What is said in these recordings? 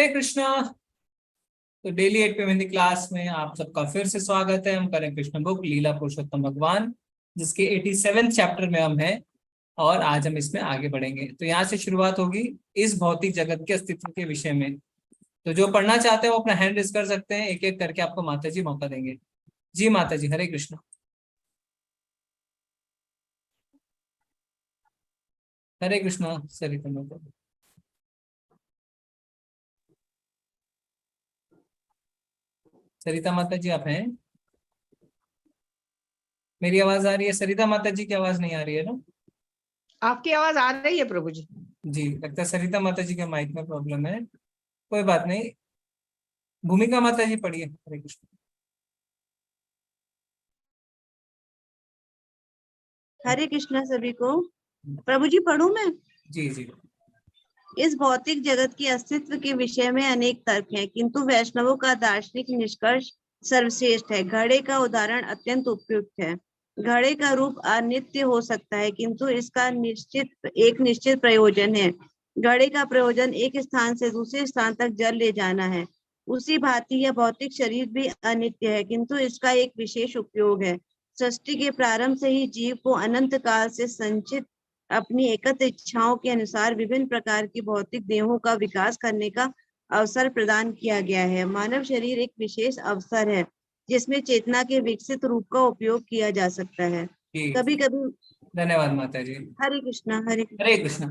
कृष्णा। तो डेली 8 पे हिंदी क्लास में आप सबका फिर से स्वागत है। हम करें कृष्ण बुक लीला पुरुषोत्तम भगवान, जिसके 87 चैप्टर में हम हैं और आज हम इसमें आगे बढ़ेंगे। तो यहाँ से शुरुआत होगी इस भौतिक जगत के अस्तित्व के विषय में। तो जो पढ़ना चाहते हैं वो अपना हैंड रेज कर सकते हैं, एक एक करके आपको माता जी मौका देंगे। जी माता जी, हरे कृष्ण। हरे कृष्णा। सरिता माता, सरिता माता जी आप हैं? मेरी आवाज आ रही है? सरिता माता जी की आवाज नहीं आ रही है ना? आपकी आवाज आ रही है प्रभु जी। जी, लगता है सरिता माता जी के माइक में प्रॉब्लम है। कोई बात नहीं। भूमिका माता जी पढ़िए। हरे कृष्ण। हरे कृष्णा सभी को। प्रभु जी पढ़ूं मैं? जी जी। इस भौतिक जगत के अस्तित्व के विषय में अनेक तर्क हैं, किंतु वैष्णवों का दार्शनिक निष्कर्ष सर्वश्रेष्ठ है। घड़े का उदाहरण अत्यंत उपयुक्त है। घड़े का रूप अनित्य हो सकता है, किंतु इसका निश्चित प्रयोजन है। घड़े का प्रयोजन एक स्थान से दूसरे स्थान तक जल ले जाना है। उसी भांति यह भौतिक शरीर भी अनित्य है, किंतु इसका एक विशेष उपयोग है। सृष्टि के प्रारंभ से ही जीव को अनंत काल से संचित अपनी एकत्र इच्छाओं के अनुसार विभिन्न प्रकार की भौतिक देहों का विकास करने का अवसर प्रदान किया गया है। मानव शरीर एक विशेष अवसर है जिसमें चेतना के विकसित रूप का उपयोग किया जा सकता है। कभी कभी। धन्यवाद माता जी। हरे कृष्णा। हरे हरे कृष्णा।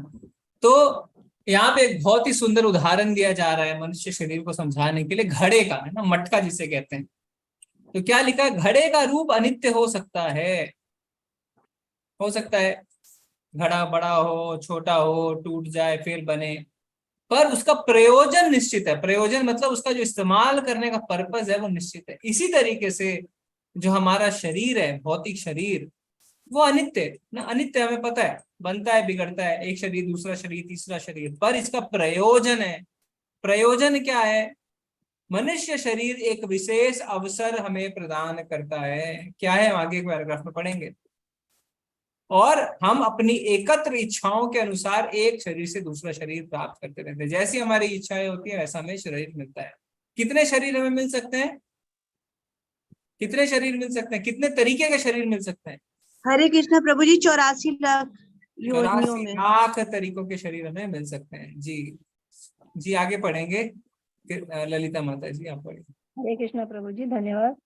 तो यहाँ पे एक बहुत ही सुंदर उदाहरण दिया जा रहा है मनुष्य शरीर को समझाने के लिए, घड़े का, है ना, मटका जिसे कहते हैं। तो क्या लिखा है? घड़े का रूप अनित्य हो सकता है घड़ा बड़ा हो, छोटा हो, टूट जाए फिर बने, पर उसका प्रयोजन निश्चित है। प्रयोजन मतलब उसका जो इस्तेमाल करने का पर्पस है वो निश्चित है। इसी तरीके से जो हमारा शरीर है, भौतिक शरीर, वो अनित्य है ना। अनित्य हमें पता है, बनता है, बिगड़ता है, एक शरीर दूसरा शरीर तीसरा शरीर, पर इसका प्रयोजन है। प्रयोजन क्या है? मनुष्य शरीर एक विशेष अवसर हमें प्रदान करता है। क्या है? हम आगे के पैराग्राफ में पढ़ेंगे। और हम अपनी एकत्र इच्छाओं के अनुसार एक शरीर से दूसरा शरीर प्राप्त करते रहते हैं। जैसी हमारी इच्छाएं होती है वैसा हमें शरीर मिलता है। कितने शरीर हमें मिल सकते हैं? कितने शरीर मिल सकते हैं? कितने तरीके के शरीर मिल सकते हैं? हरे कृष्णा प्रभु जी। 84 लाख योनियों 84 में। लाख तरीकों के शरीर हमें मिल सकते हैं। जी जी, आगे पढ़ेंगे। ललिता माता जी आप पढ़िए। हरे कृष्णा प्रभु जी, धन्यवाद।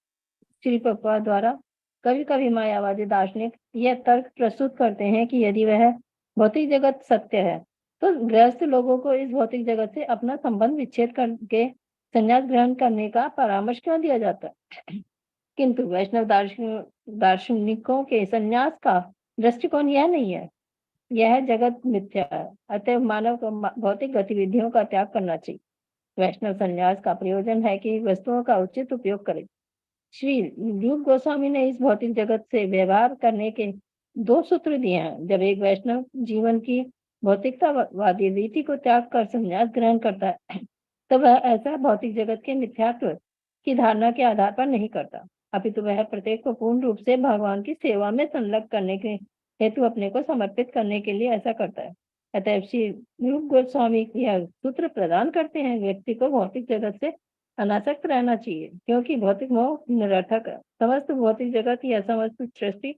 श्री प्रभुपाद द्वारा कभी कभी मायावादी दार्शनिक यह तर्क प्रस्तुत करते हैं कि यदि वह भौतिक जगत सत्य है तो गृहस्थ लोगों को इस भौतिक जगत से अपना संबंध विच्छेद करके संन्यास ग्रहण करने का परामर्श क्यों दिया जाता है। किंतु वैष्णव दार्शनिकों के संन्यास का दृष्टिकोण यह नहीं है। यह जगत मिथ्या है, अतः मानव को भौतिक गतिविधियों का त्याग करना चाहिए। वैष्णव संन्यास का प्रयोजन है कि वस्तुओं का उचित उपयोग करें। श्री रूप गोस्वामी ने इस भौतिक जगत से व्यवहार करने के 2 सूत्र दिए हैं। जब एक वैष्णव जीवन की भौतिकतावादी रीति को त्याग कर संन्यास ग्रहण करता है तो वह ऐसा भौतिक जगत के मिथ्यात्व की धारणा के आधार पर नहीं करता, अपितु वह प्रत्येक को पूर्ण रूप से भगवान की सेवा में संलग्न करने के हेतु अपने को समर्पित करने के लिए ऐसा करता है। अतः श्री रूप गोस्वामी यह सूत्र प्रदान करते हैं, व्यक्ति को भौतिक जगत से अनासक्त रहना चाहिए, क्योंकि भौतिक मोह निरर्थक है। समस्त भौतिक जगत या समस्त सृष्टि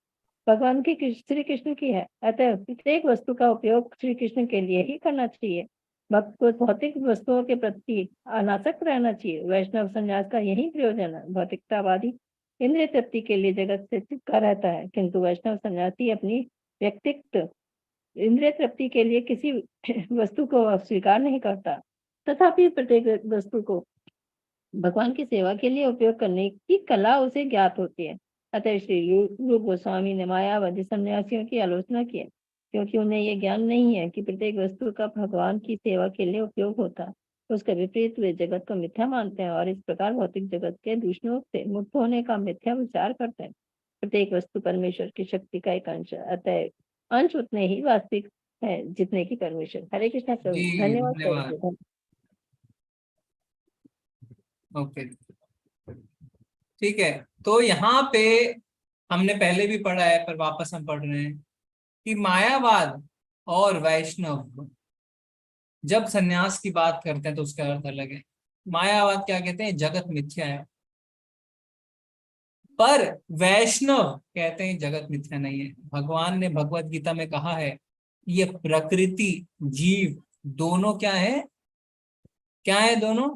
भगवान की, श्री कृष्ण की है। अतः प्रत्येक वस्तु का उपयोग श्री कृष्ण के लिए ही करना चाहिए। भक्त को भौतिक वस्तुओं के प्रति अनासक्त रहना चाहिए। वैष्णव संन्यास का यही प्रयोजन है। भौतिकतावादी इंद्रिय तृप्ति के लिए जगत से चिपका रहता है, किंतु वैष्णव सन्यासी अपनी व्यक्तित्व इंद्रिय तृप्ति के लिए किसी वस्तु को स्वीकार नहीं करता, तथापि प्रत्येक वस्तु को भगवान की सेवा के लिए उपयोग करने की कला उसे ज्ञात होती है। अतः श्री रूप गोस्वामी ने मायावादी सन्यासियों की आलोचना की है, क्योंकि उन्हें ये ज्ञान नहीं है कि प्रत्येक वस्तु का भगवान की सेवा के लिए उपयोग होता है। उसके विपरीत वे जगत को मिथ्या मानते हैं और इस प्रकार भौतिक जगत के दूषणों से मुक्त होने का मिथ्या विचार करते हैं। प्रत्येक वस्तु परमेश्वर की शक्ति का एक अंश है, अतः अंश उतने ही वास्तविक है जितने की परमेश्वर। हरे कृष्णा प्रभु, धन्यवाद। ओके, ठीक है। तो यहाँ पे हमने पहले भी पढ़ा है पर वापस हम पढ़ रहे हैं कि मायावाद और वैष्णव जब सन्यास की बात करते हैं तो उसका अर्थ अलग है। मायावाद क्या कहते हैं? जगत मिथ्या है। पर वैष्णव कहते हैं जगत मिथ्या नहीं है। भगवान ने भगवत गीता में कहा है ये प्रकृति जीव दोनों क्या है? क्या है दोनों?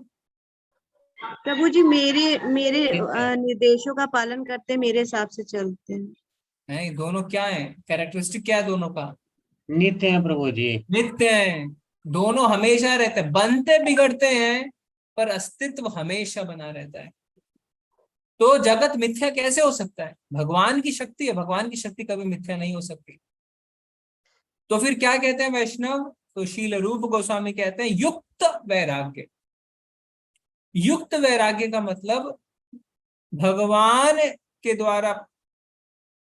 प्रभु जी मेरे मेरे नित्य है। निर्देशों का पालन करते हैं, मेरे हिसाब से चलते हैं। हैं? दोनों क्या है? कैरेक्टरिस्टिक क्या है दोनों का? नित्य है प्रभु जी। नित्य है। दोनों हमेशा रहते हैं, बनते बिगड़ते हैं पर अस्तित्व हमेशा बना रहता है। तो जगत मिथ्या कैसे हो सकता है? भगवान की शक्ति है, भगवान की शक्ति कभी मिथ्या नहीं हो सकती। तो फिर क्या कहते हैं वैष्णव? तो शील रूप गोस्वामी कहते हैं युक्त वैराग्य। युक्त वैराग्य का मतलब भगवान के द्वारा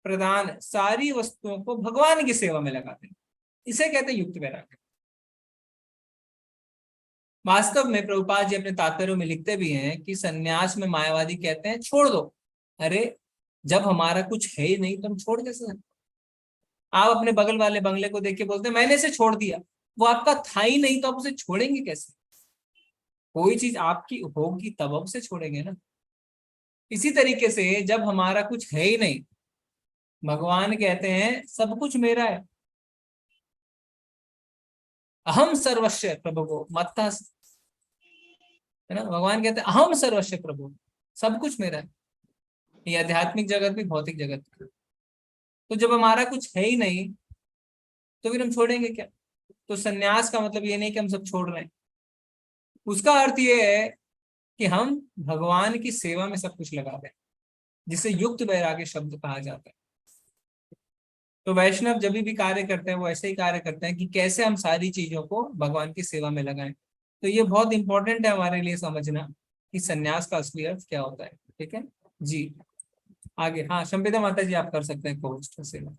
प्रदान सारी वस्तुओं को भगवान की सेवा में लगाते हैं, इसे कहते हैं युक्त वैराग्य। वास्तव में प्रभुपाद जी अपने तात्पर्यों में लिखते भी हैं कि सन्यास में मायावादी कहते हैं छोड़ दो। अरे जब हमारा कुछ है ही नहीं तो हम छोड़ कैसे सकते? आप अपने बगल वाले बंगले को देख के बोलते हैं मैंने इसे छोड़ दिया, वो आपका था ही नहीं तो आप उसे छोड़ेंगे कैसे? कोई चीज आपकी होगी तब आप उसे छोड़ेंगे ना। इसी तरीके से जब हमारा कुछ है ही नहीं, भगवान कहते हैं सब कुछ मेरा है, अहम सर्वस्व प्रभु को मत्ता, है ना। भगवान कहते हैं अहम सर्वस्व प्रभु, सब कुछ मेरा है। ये आध्यात्मिक जगत भी भौतिक जगत भी। तो जब हमारा कुछ है ही नहीं तो फिर हम छोड़ेंगे क्या? तो सन्यास का मतलब ये नहीं कि हम सब छोड़ रहे हैं, उसका अर्थ ये है कि हम भगवान की सेवा में सब कुछ लगा दें, जिसे युक्त वैराग्य शब्द कहा जाता है। तो वैष्णव जब भी कार्य करते हैं वो ऐसे ही कार्य करते हैं कि कैसे हम सारी चीजों को भगवान की सेवा में लगाएं। तो ये बहुत इंपॉर्टेंट है हमारे लिए समझना कि सन्यास का असली अर्थ क्या होता है। ठीक है जी, आगे। हाँ शंपिता माता जी आप कर सकते हैं पोस्ट सेवा।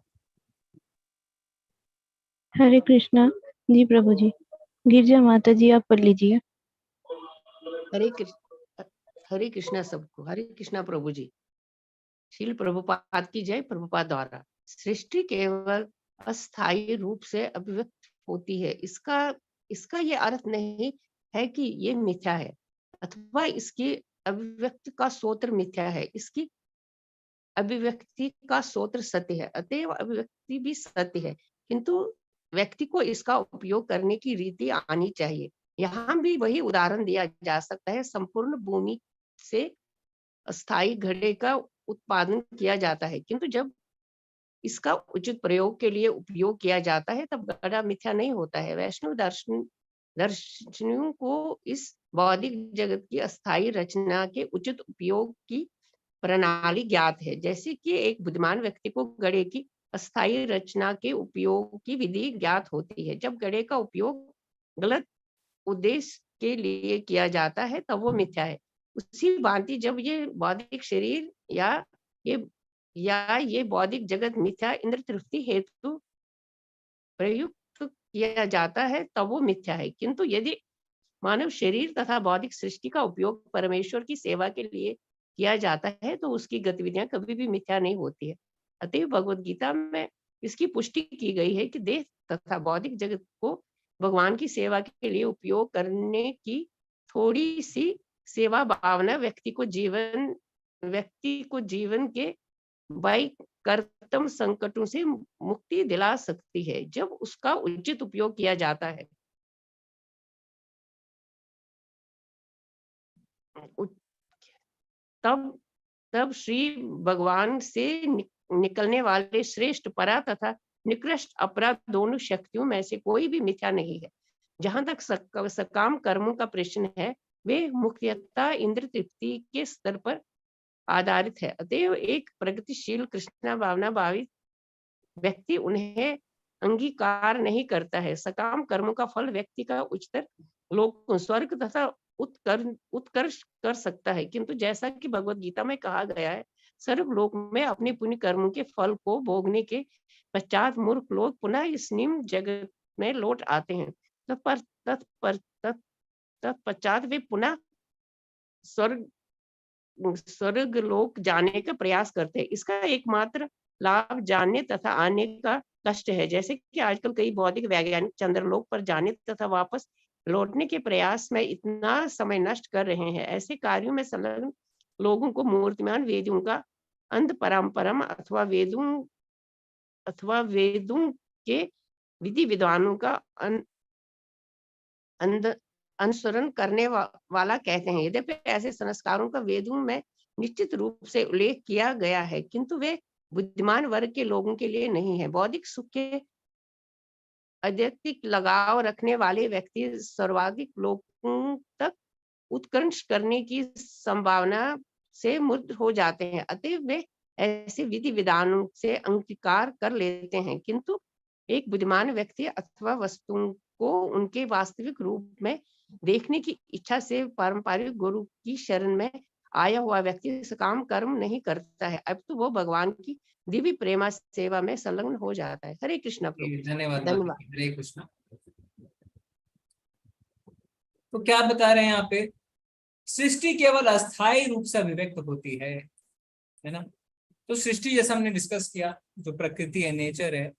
हरे कृष्णा जी प्रभु जी। गिरजा माता जी आप पढ़ लीजिए। हरे कृष्णा सबको। हरे कृष्णा प्रभु जी। श्रील प्रभुपाद की जय। प्रभुपाद द्वारा सृष्टि केवल अस्थायी रूप से अभिव्यक्त होती है, इसका ये अर्थ नहीं है कि ये मिथ्या है अथवा इसकी अभिव्यक्ति का स्रोत मिथ्या है। इसकी अभिव्यक्ति का स्रोत सत्य है, अतएव अभिव्यक्ति भी सत्य है, किंतु व्यक्ति को इसका उपयोग करने की रीति आनी चाहिए। यहाँ भी वही उदाहरण दिया जा सकता है। संपूर्ण भूमि से अस्थायी घड़े का उत्पादन किया जाता है, किंतु जब इसका उचित प्रयोग के लिए उपयोग किया जाता है तब घड़ा मिथ्या नहीं होता है। वैष्णव दर्शनियों को इस बौद्धिक जगत की अस्थायी रचना के उचित उपयोग की प्रणाली ज्ञात है, जैसे कि एक बुद्धिमान व्यक्ति को घड़े की अस्थायी रचना के उपयोग की विधि ज्ञात होती है। जब घड़े का उपयोग गलत उद्देश्य के लिए किया जाता है तब वो मिथ्या है। उसी भांति जब ये बौद्धिक शरीर या ये बौद्धिक जगत मिथ्या इंद्र तृप्ति हेतु प्रयुक्त किया जाता है तब वो मिथ्या है, किंतु यदि मानव शरीर तथा बौद्धिक सृष्टि का उपयोग परमेश्वर की सेवा के लिए किया जाता है तो उसकी गतिविधियां कभी भी मिथ्या नहीं होती है। अतएव भगवत गीता में इसकी पुष्टि की गई है कि देह तथा बौद्धिक जगत को भगवान की सेवा के लिए उपयोग करने की थोड़ी सी सेवा भावना व्यक्ति को जीवन के कर्तव्य संकटों से मुक्ति दिला सकती है, जब उसका उचित उपयोग किया जाता है। तब श्री भगवान से निकलने वाले श्रेष्ठ परा तथा निकृष्ट अपरा दोनों शक्तियों में से कोई भी मिथ्या नहीं है। जहां तक सकाम कर्मों का प्रश्न है वे मुख्यतः इंद्र तृप्ति के स्तर पर आधारित है। अतएव एक प्रगतिशील कृष्णा भावना भावित व्यक्ति उन्हें अंगीकार नहीं करता है। सकाम कर्मों का फल व्यक्ति का उच्चतर लोक स्वर्ग तथा उत्कर्ष कर सकता है, किंतु जैसा कि भगवत गीता में कहा गया है सर्व लोक में अपने पुण्य कर्मों के फल को भोगने के पश्चात मूर्ख लोग पुनः इस निम्न जगत में लौट आते हैं। तत्पश्चात वे पुनः स्वर्ग लोक जाने का प्रयास करते हैं। इसका एकमात्र लाभ जाने तथा आने का कष्ट है। जैसे कि आजकल कई बौद्धिक वैज्ञानिक चंद्रलोक पर जाने तथा वापस लौटने के प्रयास में इतना समय नष्ट कर रहे हैं। ऐसे कार्यों में संलग्न लोगों को मूर्तिमान वेदों का अंध परम्परम अथवा वेदों के विधि विधानों का अनुसरण करने वाला कहते हैं। यद्यपि ऐसे संस्कारों का वेदों में निश्चित रूप से उल्लेख किया गया है, किंतु वे बुद्धिमान वर्ग के लोगों के लिए नहीं है। बौद्धिक सुख के अत्यधिक लगाव रखने वाले व्यक्ति सर्वाधिक लोगों तक उत्कर्ष करने की संभावना से मुक्त हो जाते हैं, अतएव वे ऐसे विधि विधानों से अंगीकार कर लेते हैं। किंतु एक बुद्धिमान व्यक्ति अथवा वस्तुओं को उनके वास्तविक रूप में देखने की इच्छा से पारंपरिक गुरु की शरण में आया हुआ व्यक्ति सकाम कर्म नहीं करता है, अब तो वो भगवान की दिव्य प्रेमा सेवा में संलग्न हो जाता है। हरे कृष्णा प्रभु। धन्यवाद। धन्यवाद। हरे कृष्णा। तो क्या बता रहे हैं यहाँ पे? सृष्टि केवल अस्थायी रूप से अभिव्यक्त होती है ना? तो सृष्टि जैसा हमने डिस्कस किया, जो प्रकृति है, नेचर है,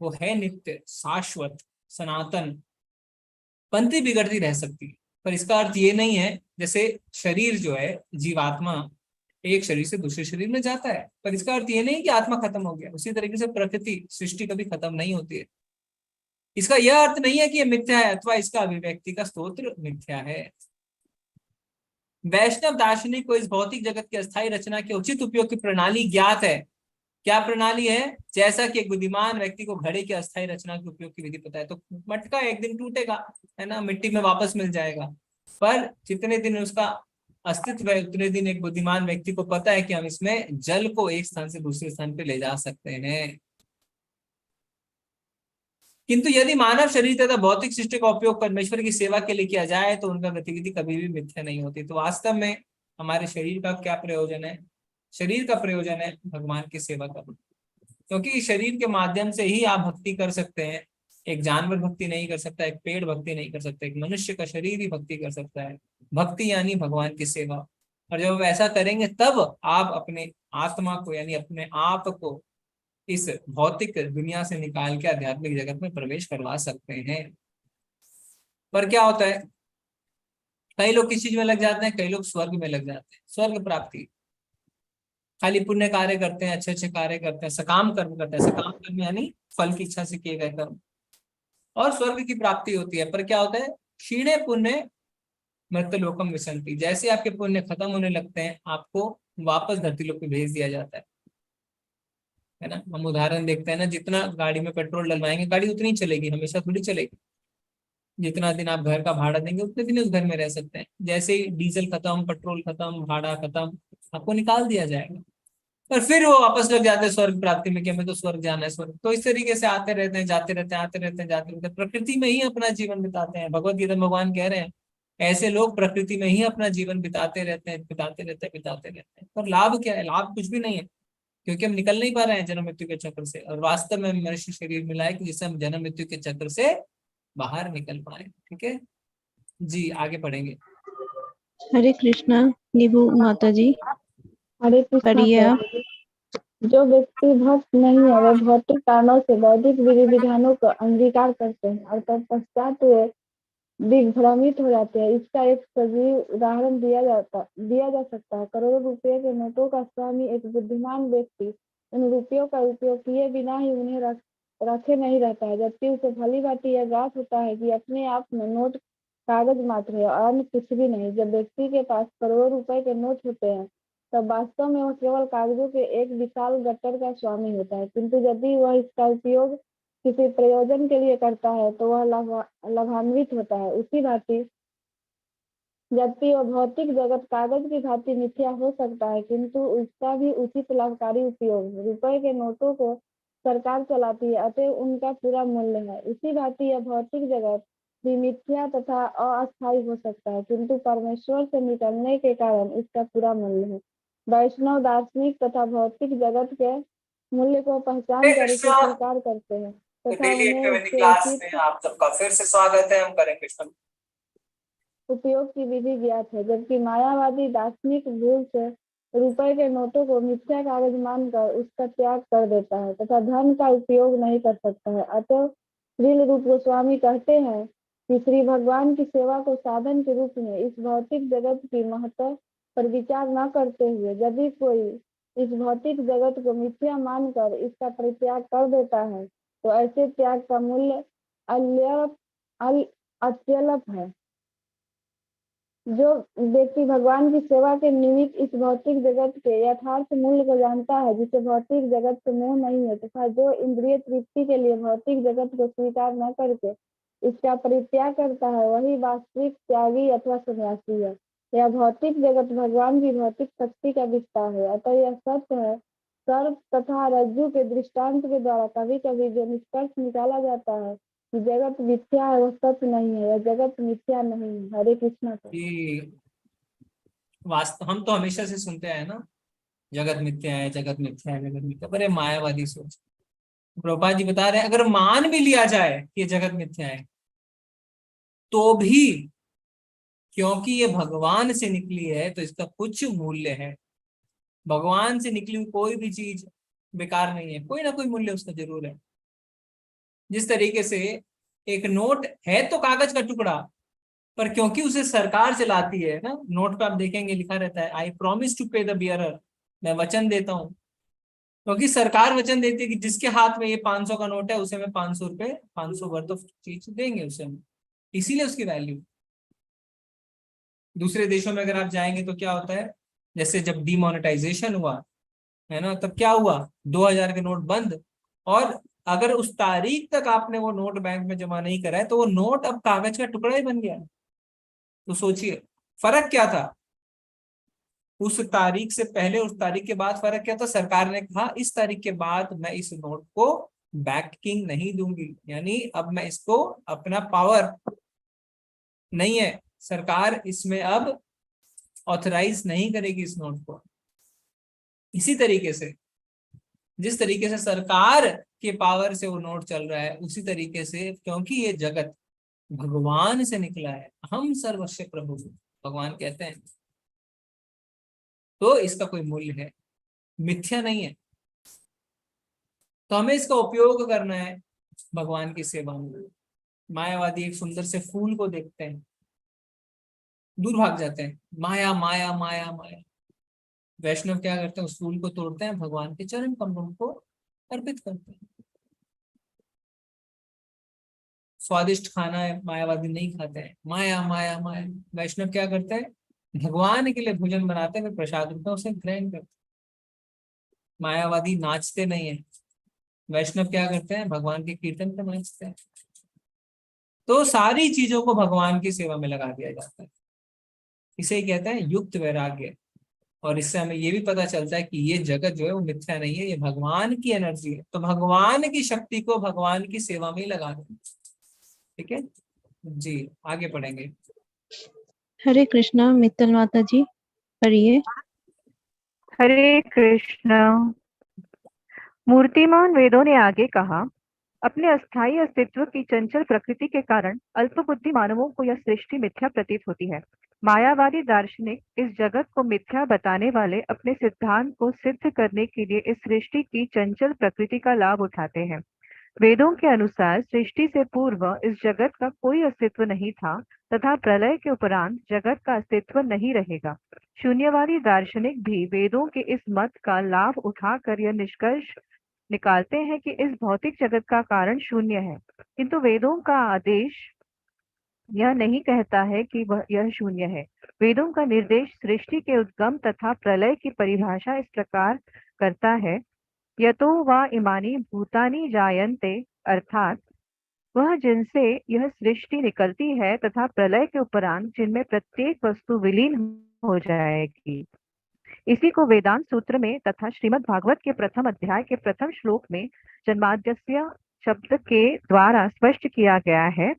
वो है नित्य, शाश्वत, सनातन, बनती बिगड़ती रह सकती है। पर इसका अर्थ ये नहीं है, जैसे शरीर जो है, जीवात्मा एक शरीर से दूसरे शरीर में जाता है, पर इसका अर्थ ये नहीं कि आत्मा खत्म हो गया। उसी तरीके से प्रकृति, सृष्टि कभी खत्म नहीं होती है। इसका यह अर्थ नहीं है कि यह मिथ्या है अथवा इसका अभिव्यक्ति का स्तोत्र मिथ्या है। वैष्णव दार्शनिक को इस भौतिक जगत की अस्थायी रचना के उचित उपयोग की प्रणाली ज्ञात है। क्या प्रणाली है? जैसा कि एक बुद्धिमान व्यक्ति को घड़े की अस्थायी रचना के उपयोग की विधि पता है। तो मटका एक दिन टूटेगा, है ना, मिट्टी में वापस मिल जाएगा, पर जितने दिन उसका अस्तित्व है उतने दिन एक बुद्धिमान व्यक्ति को पता है कि हम इसमें जल को एक स्थान से दूसरे स्थान पे ले जा सकते हैं। किंतु यदि मानव शरीर तथा भौतिक सृष्टि का उपयोग परमेश्वर की सेवा के लिए किया जाए तो उनका गतिविधि कभी भी मिथ्या नहीं होती। तो वास्तव में हमारे शरीर का क्या प्रयोजन है? शरीर का प्रयोजन है भगवान की सेवा करना, क्योंकि शरीर के माध्यम से ही आप भक्ति कर सकते हैं। एक जानवर भक्ति नहीं कर सकता, एक पेड़ भक्ति नहीं कर सकता, एक मनुष्य का शरीर ही भक्ति कर सकता है। भक्ति यानी भगवान की सेवा। और जब ऐसा करेंगे तब आप अपने आत्मा को यानी अपने आप को इस भौतिक दुनिया से निकाल के आध्यात्मिक जगत में प्रवेश करवा सकते हैं। पर क्या होता है, कई लोग किस चीज में लग जाते हैं? कई लोग स्वर्ग में लग जाते हैं, स्वर्ग प्राप्ति। खाली पुण्य कार्य करते हैं, अच्छे अच्छे कार्य करते हैं, सकाम कर्म करते हैं। सकाम कर्म यानी फल की इच्छा से किए गए कर्म, और स्वर्ग की प्राप्ति होती है। पर क्या होता है? क्षीणे पुण्य मर्त्यलोकम विसंति। जैसे आपके पुण्य खत्म होने लगते हैं, आपको वापस धरती लोक पे भेज दिया जाता है ना। हम उदाहरण देखते हैं ना, जितना गाड़ी में पेट्रोल डलवाएंगे गाड़ी उतनी चलेगी, हमेशा थोड़ी चलेगी। जितना दिन आप घर का भाड़ा देंगे उतने दिन उस घर में रह सकते हैं। जैसे ही डीजल खत्म, पेट्रोल खत्म, भाड़ा खत्म, आपको निकाल दिया जाएगा। पर फिर वो वापस लग जाते हैं स्वर्ग प्राप्ति में कि हमें तो स्वर्ग जाना है, स्वर्ग। तो इस तरीके से आते रहते हैं, जाते रहते हैं, आते रहते हैं, जाते रहते हैं, प्रकृति में ही अपना जीवन बिताते हैं। भगवत गीता में भगवान कह रहे हैं ऐसे लोग प्रकृति में ही अपना जीवन बिताते रहते हैं, बिताते रहते हैं, बिताते रहते हैं। पर लाभ क्या है? लाभ कुछ भी नहीं है, क्योंकि हम निकल नहीं पा रहे हैं जन्म मृत्यु के चक्र से। और वास्तव में मनुष्य शरीर मिला है कि जिससे हम जन्म मृत्यु के चक्र से बाहर निकल पाए। ठीक है जी, आगे पढ़ेंगे। हरे कृष्णा। निभु माता जी हरे कृष्णा पढ़िए आप। प्रभु। जो व्यक्ति भक्त नहीं है वह भौतिक कारणों से बौद्धिक विधि विधानों का अंगीकार करते हैं और तत्पश्चात वे दिग्भ्रमित हो जाते हैं। इसका एक सजीव उदाहरण दिया जा सकता है। करोड़ों रुपए के नोटों का स्वामी एक बुद्धिमान व्यक्ति उन रुपयों का उपयोग किए बिना ही उन्हें रखे नहीं रहता है, जबकि उसे भली भांति यह ज्ञात होता है कि अपने आप में नोट कागज मात्र है और अन्य कुछ भी नहीं। जब व्यक्ति के पास करोड़ों रुपए के नोट होते हैं तब वास्तव में वह केवल कागजों के एक विशाल गट्टर का स्वामी होता है, किंतु यदि वह इसका उपयोग किसी प्रयोजन के लिए करता है तो वह लाभान्वित होता है। उसी भांति जबकि वह भौतिक जगत कागज की भांति मिथ्या हो सकता है, किंतु उसका भी उचित लाभकारी उपयोग। रुपए के नोटों को सरकार चलाती है, अतः उनका पूरा मूल्य है। इसी भांति यह भौतिक जगत भी मिथ्या तथा अस्थायी हो सकता है, किंतु परमेश्वर से निकलने के कारण इसका पूरा मूल्य है। वैष्णव दार्शनिक तथा भौतिक जगत के मूल्य को पहचान कर इसे स्वीकार करते हैं तथा डेली उन्हें एक्टिविटी उसके क्लास उचित में आप सबका फिर से स्वागत है। हम करें कृष्ण उपयोग की विधि ज्ञात है, जबकि मायावादी दार्शनिक भूल से रुपए के नोटों को मिथ्या कागज मानकर उसका त्याग कर देता है तथा धन का उपयोग नहीं कर सकता है। अतः श्रील रूप गोस्वामी कहते हैं कि श्री भगवान की सेवा को साधन के रूप में इस भौतिक जगत की महत्ता पर विचार न करते हुए यदि कोई इस भौतिक जगत को मिथ्या मानकर इसका परित्याग कर देता है तो ऐसे त्याग का मूल्य अत्यल्प है। जो व्यक्ति भगवान की सेवा के निमित्त इस भौतिक जगत के यथार्थ मूल्य को जानता है, जिसे भौतिक जगत से मोह नहीं है तथा जो इंद्रिय तृप्ति के लिए भौतिक जगत को स्वीकार न करके इसका परित्याग करता है, वही वास्तविक त्यागी अथवा सन्यासी है। यह भौतिक जगत भगवान की भौतिक शक्ति का विस्तार है। अतः यह सत्य है। सर्प तथा रज्जु के दृष्टांत के द्वारा कभी कभी जो निष्कर्ष निकाला जाता है कि जगत मिथ्या है, वह सत्य नहीं है। यह जगत मिथ्या नहीं है। हरे कृष्णा। वास्तव हम तो हमेशा से सुनते आए ना, जगत मिथ्या है, जगत मिथ्या है, जगत मिथ्या, पर ये मायावादी सोच। प्रभुपाद जी बता रहे हैं अगर मान भी लिया जाए कि जगत मिथ्या है तो भी क्योंकि ये भगवान से निकली है तो इसका कुछ मूल्य है। भगवान से निकली हुई कोई भी चीज बेकार नहीं है, कोई ना कोई मूल्य उसका जरूर है। जिस तरीके से एक नोट है तो कागज का टुकड़ा, पर क्योंकि उसे सरकार चलाती है ना, नोट पे आप देखेंगे लिखा रहता है आई प्रॉमिस टू पे द बियरर, मैं वचन देता हूँ। क्योंकि सरकार वचन देती है कि जिसके हाथ में ये 500 का नोट है उसे मैं 500 रुपए 500 वर्थ ऑफ चीज देंगे उसे, इसीलिए उसकी वैल्यू। दूसरे देशों में अगर आप जाएंगे तो क्या होता है, जैसे जब डिमोनेटाइजेशन हुआ है ना, तब क्या हुआ, 2000 के नोट बंद, और अगर उस तारीख तक आपने वो नोट बैंक में जमा नहीं करा है तो वो नोट अब कागज का टुकड़ा ही बन गया। तो सोचिए फर्क क्या था उस तारीख से पहले, उस तारीख के बाद फर्क क्या था। सरकार ने कहा इस तारीख के बाद मैं इस नोट को बैकिंग नहीं दूंगी, यानी अब मैं इसको अपना पावर नहीं है, सरकार इसमें अब ऑथराइज नहीं करेगी इस नोट को। इसी तरीके से जिस तरीके से सरकार के पावर से वो नोट चल रहा है, उसी तरीके से क्योंकि ये जगत भगवान से निकला है, हम सर्वस्व प्रभु भगवान कहते हैं, तो इसका कोई मूल्य है, मिथ्या नहीं है। तो हमें इसका उपयोग करना है भगवान की सेवा में। मायावादी एक सुंदर से फूल को देखते हैं, दूर भाग जाते हैं, माया माया माया माया। वैष्णव क्या करते हैं, उस फूल को तोड़ते हैं, भगवान के चरण कमलों को अर्पित करते हैं। स्वादिष्ट खाना है, मायावादी नहीं खाते हैं, माया माया माया। वैष्णव क्या करते हैं, भगवान के लिए भोजन बनाते हैं, फिर प्रसाद रूप में उसे ग्रहण करते हैं। मायावादी नाचते नहीं है, वैष्णव क्या करते हैं, भगवान के कीर्तन पे नाचते हैं। तो सारी चीजों को भगवान की सेवा में लगा दिया जाता है, इसे ही कहते हैं युक्त वैराग्य। और इससे हमें ये भी पता चलता है कि ये जगत जो है वो मिथ्या नहीं है, ये भगवान की एनर्जी है। तो भगवान की शक्ति को भगवान की सेवा में ही लगा दें। ठीक है जी, आगे पढ़ेंगे। हरे कृष्णा। मित्तल माता जी पढ़िए। हरे कृष्ण। मूर्तिमान वेदों ने आगे कहा, अपने अस्थायी अस्तित्व की चंचल प्रकृति के कारण अल्पबुद्धि मानवों को यह सृष्टि मिथ्या प्रतीत होती है। मायावादी दार्शनिक इस जगत को मिथ्या बताने वाले अपने सिद्धांत को सिद्ध करने के लिए इस सृष्टि की चंचल प्रकृति का लाभ उठाते हैं। वेदों के अनुसार सृष्टि से पूर्व इस जगत का कोई अस्तित्व नहीं था तथा प्रलय के उपरांत जगत का अस्तित्व नहीं रहेगा। शून्यवादी दार्शनिक भी वेदों के इस मत का लाभ उठाकर यह निष्कर्ष निकालते हैं कि इस भौतिक जगत का कारण शून्य है, किंतु वेदों का आदेश यह नहीं कहता है कि वह यह शून्य है। वेदों का निर्देश सृष्टि के उद्गम तथा प्रलय की परिभाषा इस प्रकार करता है, यतो वा इमानि भूतानि जायन्ते, अर्थात वह जिनसे यह सृष्टि निकलती है तथा प्रलय के उपरांत जिनमें प्रत्येक वस्तु विलीन हो जाएगी। इसी को वेदांत सूत्र में तथा श्रीमद् भागवत के प्रथम अध्याय के प्रथम श्लोक में जन्माद्यस्य शब्द के द्वारा स्पष्ट किया गया है।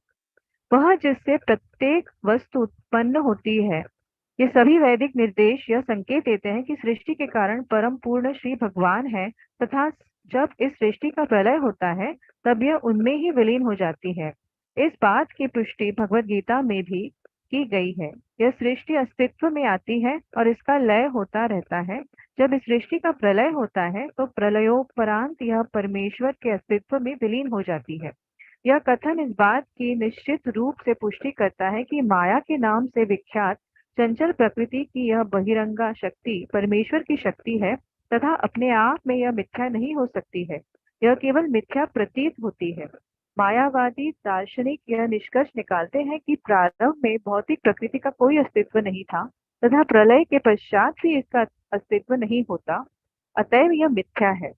वह जिससे प्रत्येक वस्तु उत्पन्न होती है। ये सभी वैदिक निर्देश यह संकेत देते हैं कि सृष्टि के कारण परम पूर्ण श्री भगवान है तथा जब इस सृष्टि का प्रलय होता है तब यह उनमें ही विलीन हो जाती है। इस बात की पुष्टि भगवद गीता में भी की गई है। यह सृष्टि अस्तित्व में आती है और इसका लय होता रहता है। जब इस सृष्टि का प्रलय होता है तो प्रलयोपरांत यह परमेश्वर के अस्तित्व में विलीन हो जाती है। यह कथन इस बात की निश्चित रूप से पुष्टि करता है कि माया के नाम से विख्यात चंचल प्रकृति की यह बहिरंगा शक्ति परमेश्वर की शक्ति है तथा अपने आप में यह मिथ्या नहीं हो सकती है, यह केवल मिथ्या प्रतीत होती है। मायावादी दार्शनिक यह निष्कर्ष निकालते हैं कि प्रारंभ में भौतिक प्रकृति का कोई अस्तित्व नहीं था तथा प्रलय के पश्चात भी इसका अस्तित्व नहीं होता, अतएव यह मिथ्या है।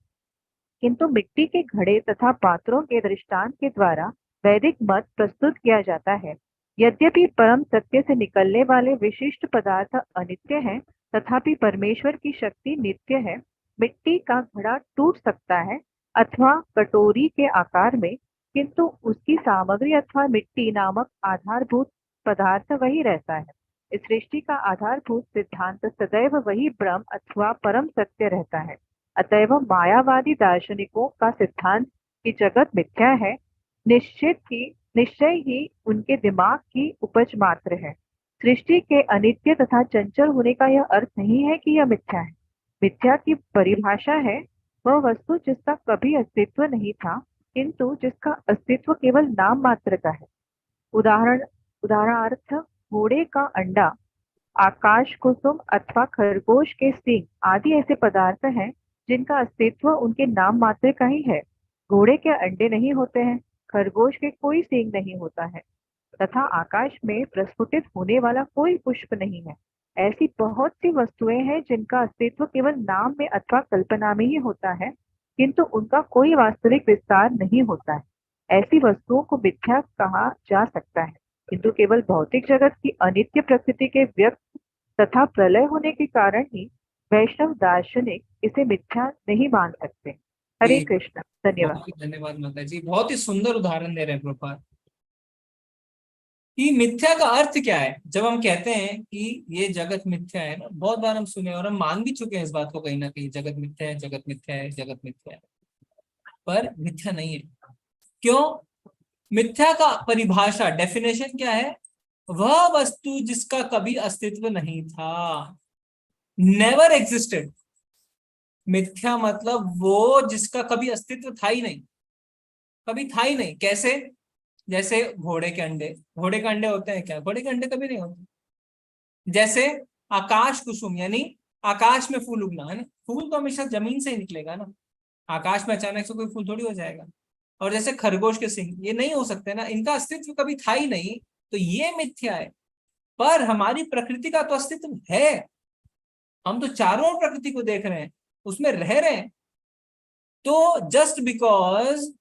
किंतु मिट्टी के घड़े तथा पात्रों के दृष्टांत के द्वारा वैदिक मत प्रस्तुत किया जाता है। यद्यपि परम सत्य से निकलने वाले विशिष्ट पदार्थ अनित्य हैं, तथापि परमेश्वर की शक्ति नित्य है। मिट्टी का घड़ा टूट सकता है अथवा कटोरी के आकार में, किंतु उसकी सामग्री अथवा मिट्टी नामक आधारभूत पदार्थ वही रहता है। इस सृष्टि का आधारभूत सिद्धांत सदैव वही ब्रह्म अथवा परम सत्य रहता है। अतएव मायावादी दार्शनिकों का सिद्धांत कि जगत मिथ्या है निश्चय ही उनके दिमाग की उपज मात्र है। सृष्टि के अनित्य तथा चंचल होने का यह अर्थ नहीं है कि यह मिथ्या है। मिथ्या की परिभाषा है वह वस्तु जिसका कभी अस्तित्व नहीं था किंतु जिसका अस्तित्व केवल नाम मात्र का है। उदाहरणार्थ घोड़े का अंडा, आकाश कुसुम अथवा खरगोश के सींग आदि ऐसे पदार्थ हैं जिनका अस्तित्व उनके नाम मात्र का ही है। घोड़े के अंडे नहीं होते हैं, खरगोश के कोई सींग नहीं होता है तथा आकाश में प्रस्फुटित होने वाला कोई पुष्प नहीं है। ऐसी बहुत सी वस्तुएं हैं जिनका अस्तित्व केवल नाम में अथवा कल्पना में ही होता है किंतु उनका कोई वास्तविक विस्तार नहीं होता है। ऐसी वस्तुओं को मिथ्या कहा जा सकता है, किंतु केवल भौतिक जगत की अनित्य प्रकृति के व्यक्त तथा प्रलय होने के कारण ही वैष्णव दार्शनिक इसे मिथ्या नहीं मान सकते। हरे कृष्ण। धन्यवाद। धन्यवाद माता जी, बहुत ही सुंदर उदाहरण दे रहे हैं प्रभुपाद कि मिथ्या का अर्थ क्या है। जब हम कहते हैं कि ये जगत मिथ्या है ना, बहुत बार हम सुने और हम मान भी चुके हैं इस बात को कहीं ना कहीं, जगत मिथ्या है, जगत मिथ्या है, जगत मिथ्या है, पर मिथ्या नहीं है। क्यों? मिथ्या का परिभाषा, डेफिनेशन क्या है? वह वस्तु जिसका कभी अस्तित्व नहीं था, नेवर एग्जिस्टेड। मिथ्या मतलब वो जिसका कभी अस्तित्व था ही नहीं, कभी था ही नहीं। कैसे? जैसे घोड़े के अंडे, घोड़े के अंडे होते हैं क्या? घोड़े के अंडे कभी नहीं होते। जैसे आकाश कुसुम, यानी आकाश में फूल उगना है ना, फूल तो हमेशा जमीन से ही निकलेगा ना, आकाश में अचानक से कोई फूल थोड़ी हो जाएगा। और जैसे खरगोश के सिंग, ये नहीं हो सकते ना, इनका अस्तित्व कभी था ही नहीं, तो ये मिथ्या है। पर हमारी प्रकृति का तो अस्तित्व है, हम तो चारों ओर प्रकृति को देख रहे हैं, उसमें रह रहे हैं। तो जस्ट बिकॉज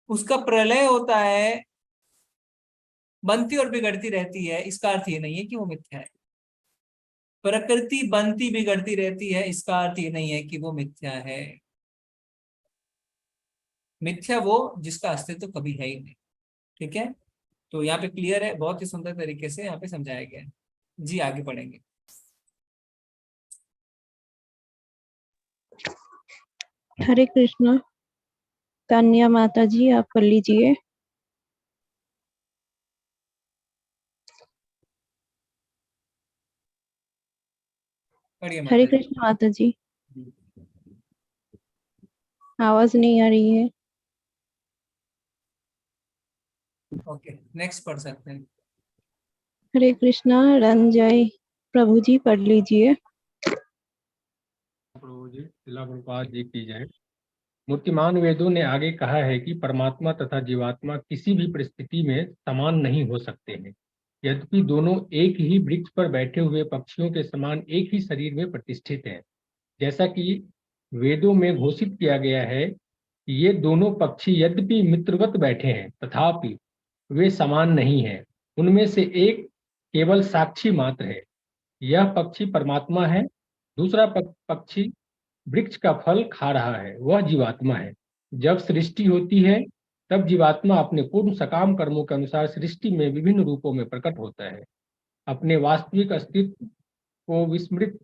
उसका प्रलय होता है, बनती और बिगड़ती रहती है, इसका अर्थ ये नहीं है कि वो मिथ्या है। प्रकृति बनती बिगड़ती रहती है, इसका अर्थ ये नहीं है कि वो मिथ्या है। मिथ्या वो जिसका अस्तित्व कभी है ही नहीं। ठीक है, तो यहाँ पे क्लियर है, बहुत ही सुंदर तरीके से यहाँ पे समझाया गया है जी। आगे पढ़ेंगे। हरे कृष्णा। तान्या माता जी आप कर लीजिए। हरे कृष्ण माता जी, आवाज नहीं आ रही है। ओके, नेक्स्ट पढ़ सकते हैं। हरे कृष्णा रंजय प्रभु जी पढ़ लीजिए। प्रभु जी, श्रील प्रभुपाद जी की जय। मूर्तिमान वेदों ने आगे कहा है कि परमात्मा तथा जीवात्मा किसी भी परिस्थिति में समान नहीं हो सकते हैं, यद्यपि दोनों एक ही वृक्ष पर बैठे हुए पक्षियों के समान एक ही शरीर में प्रतिष्ठित हैं। जैसा कि वेदों में घोषित किया गया है कि ये दोनों पक्षी यद्यपि मित्रवत बैठे हैं तथापि वे समान नहीं हैं। उनमें से एक केवल साक्षी मात्र है, यह पक्षी परमात्मा है। दूसरा पक्षी वृक्ष का फल खा रहा है, वह जीवात्मा है। जब सृष्टि होती है तब जीवात्मा अपने पूर्ण सकाम कर्मों के अनुसार सृष्टि में विभिन्न रूपों में प्रकट होता है। अपने वास्तविक अस्तित्व को विस्मृत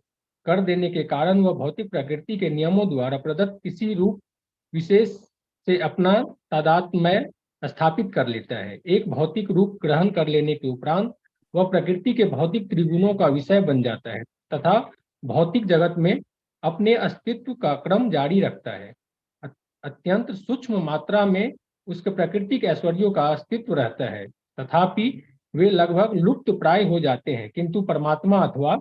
कर देने के कारण वह भौतिक प्रकृति के नियमों द्वारा प्रदत्त किसी रूप विशेष से अपना तादात्म्य स्थापित कर लेता है। एक भौतिक रूप ग्रहण कर लेने के उपरांत वह प्रकृति के भौतिक त्रिगुणों का विषय बन जाता है तथा भौतिक जगत में अपने अस्तित्व का क्रम जारी रखता है। अत्यंत सूक्ष्म मात्रा में उसके प्राकृतिक ऐश्वर्यों का अस्तित्व रहता है, तथापि वे लगभग लुप्त प्राय हो जाते हैं। किंतु परमात्मा अथवा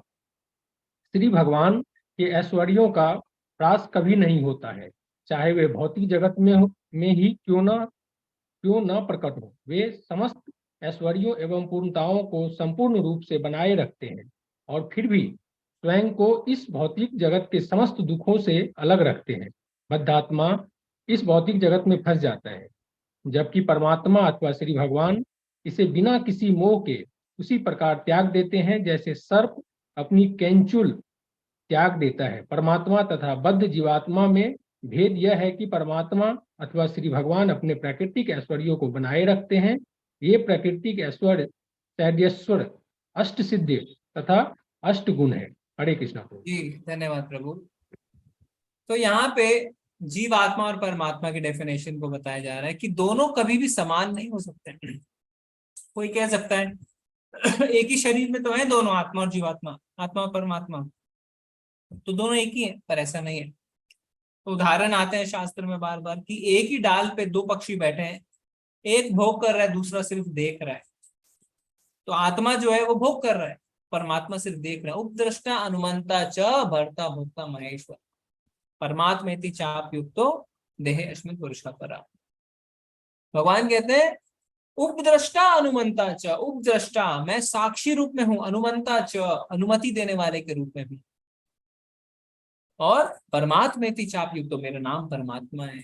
श्री भगवान के ऐश्वर्यों का ह्रास कभी नहीं होता है, चाहे वे भौतिक जगत में ही क्यों न प्रकट हो। वे समस्त ऐश्वर्यों एवं पूर्णताओं को संपूर्ण रूप से बनाए रखते हैं और फिर भी स्वयं को इस भौतिक जगत के समस्त दुखों से अलग रखते हैं। बद्धात्मा इस भौतिक जगत में फंस जाता है, जबकि परमात्मा अथवा श्री भगवान इसे बिना किसी मोह के उसी प्रकार त्याग देते हैं जैसे सर्प अपनी कैंचुल त्याग देता है। परमात्मा तथा बद्ध जीवात्मा में भेद यह है कि परमात्मा अथवा श्री भगवान अपने प्राकृतिक ऐश्वर्यों को बनाए रखते हैं। ये प्राकृतिक ऐश्वर्य सैद्यश्वर, अष्ट सिद्धि तथा अष्ट गुण है। हरे कृष्णा प्रभु। जी धन्यवाद प्रभु। तो यहाँ पे जीवात्मा और परमात्मा की डेफिनेशन को बताया जा रहा है कि दोनों कभी भी समान नहीं हो सकते। कोई कह सकता है एक ही शरीर में तो है दोनों, आत्मा और जीवात्मा, आत्मा और परमात्मा, तो दोनों एक ही है, पर ऐसा नहीं है। तो उदाहरण आते हैं शास्त्र में बार बार कि एक ही डाल पे दो पक्षी बैठे हैं, एक भोग कर रहा है, दूसरा सिर्फ देख रहा है। तो आत्मा जो है वो भोग कर रहा है, परमात्मा सिर्फ देख रहा है। उपद्रष्टा अनुमंता च भर्ता भोक्ता महेश्वर परमात्मेति चाप्युक्तो देहे अस्मिन् पुरुषः परा। भगवान कहते हैं उपद्रष्टा अनुमंता च, उपद्रष्टा मैं साक्षी रूप में हूं, अनुमंता च अनुमति देने वाले के रूप में भी, और परमात्मेति चाप्युक्तो तो मेरा नाम परमात्मा है।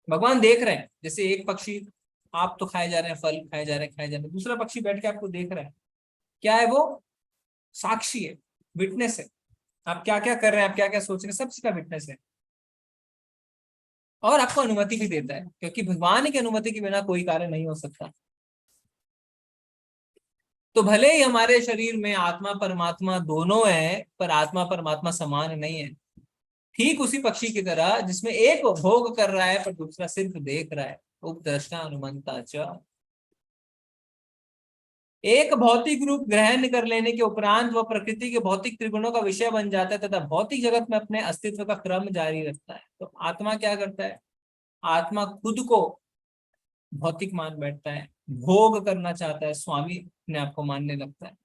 भगवान देख रहे हैं, जैसे एक पक्षी, आप तो खाए जा रहे हैं, फल खाए जा रहे हैं, दूसरा पक्षी बैठ के आपको देख रहा है। क्या है वो? साक्षी है, विटनेस है। आप क्या क्या कर रहे हैं, आप क्या क्या सोच रहे हैं, सब इसका विटनेस है। और आपको अनुमति भी देता है, क्योंकि भगवान की अनुमति के बिना कोई कार्य नहीं हो सकता। तो भले ही हमारे शरीर में आत्मा परमात्मा दोनों है, पर आत्मा परमात्मा समान नहीं है। ठीक उसी पक्षी की तरह जिसमें एक भोग कर रहा है पर दूसरा सिर्फ देख रहा है। उपद्रष्टा अनुमंता च, एक भौतिक रूप ग्रहण कर लेने के उपरांत वह प्रकृति के भौतिक त्रिगुणों का विषय बन जाता है तथा भौतिक जगत में अपने अस्तित्व का क्रम जारी रखता है। तो आत्मा क्या करता है? आत्मा खुद को भौतिक मान बैठता है, भोग करना चाहता है, स्वामी अपने आप को मानने लगता है।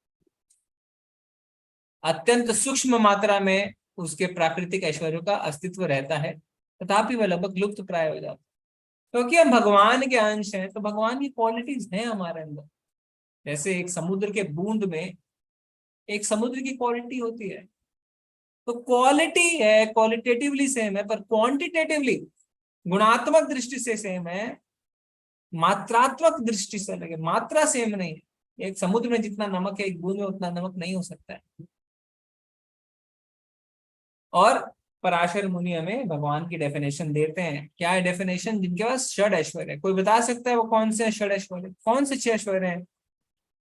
अत्यंत सूक्ष्म मात्रा में उसके प्राकृतिक ऐश्वर्यों का अस्तित्व रहता है, तथापि वह लगभग लुप्त प्राय हो जाता है। क्योंकि हम भगवान के अंश हैं, तो भगवान की क्वालिटीज हैं हमारे अंदर। जैसे एक समुद्र के बूंद में एक समुद्र की क्वालिटी होती है, तो क्वालिटी है, क्वालिटेटिवली सेम है, पर क्वांटिटेटिवली गुणात्मक दृष्टि से सेम है, मात्रात्मक दृष्टि से अलग है। मात्रा सेम नहीं है। एक समुद्र में जितना नमक है, एक बूंद में उतना नमक नहीं हो सकता है। और पराशर मुनि हमें भगवान की डेफिनेशन देते हैं। क्या है डेफिनेशन? जिनके पास षड ऐश्वर्य है। कोई बता सकता है वो कौन से षड ऐश्वर्य, कौन से 6 ऐश्वर्य हैं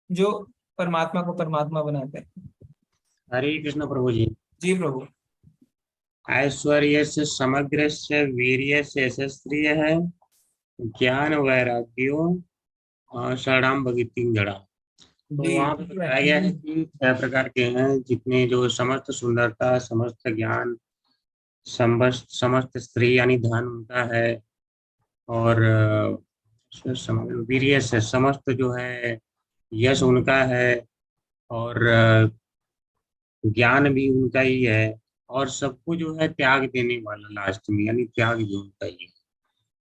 जो परमात्मा को परमात्मा बनाते हैं? हरे कृष्ण प्रभु जी। जी प्रभु। ऐश्वर्य से समग्र से वीर्य से यशस्त्रीय है, ज्ञान वैराग्यो षडाम भगति जड़ा। तो वहाँ पे बताया गया है कि 6 प्रकार के हैं, जितने जो समस्त सुंदरता, समस्त ज्ञान, समस्त स्त्री यानी धन उनका है, और वीर्य से समस्त जो है यश उनका है, और ज्ञान भी उनका ही है, और सबको जो है त्याग देने वाला लास्ट में, यानी त्याग भी उनका ही है।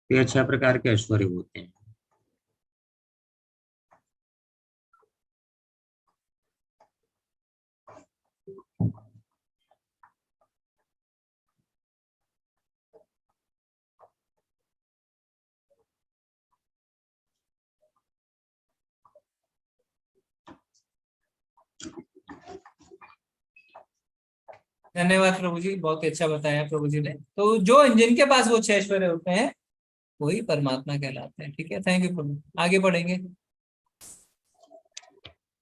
तो ये 6 प्रकार के ऐश्वर्य होते हैं। धन्यवाद प्रभु जी, बहुत ही अच्छा बताया प्रभु जी ने। तो जो जिनके पास वो 6 ऐश्वर्य होते हैं वही परमात्मा कहलाते हैं। ठीक है, थैंक यू प्रभु। आगे बढ़ेंगे।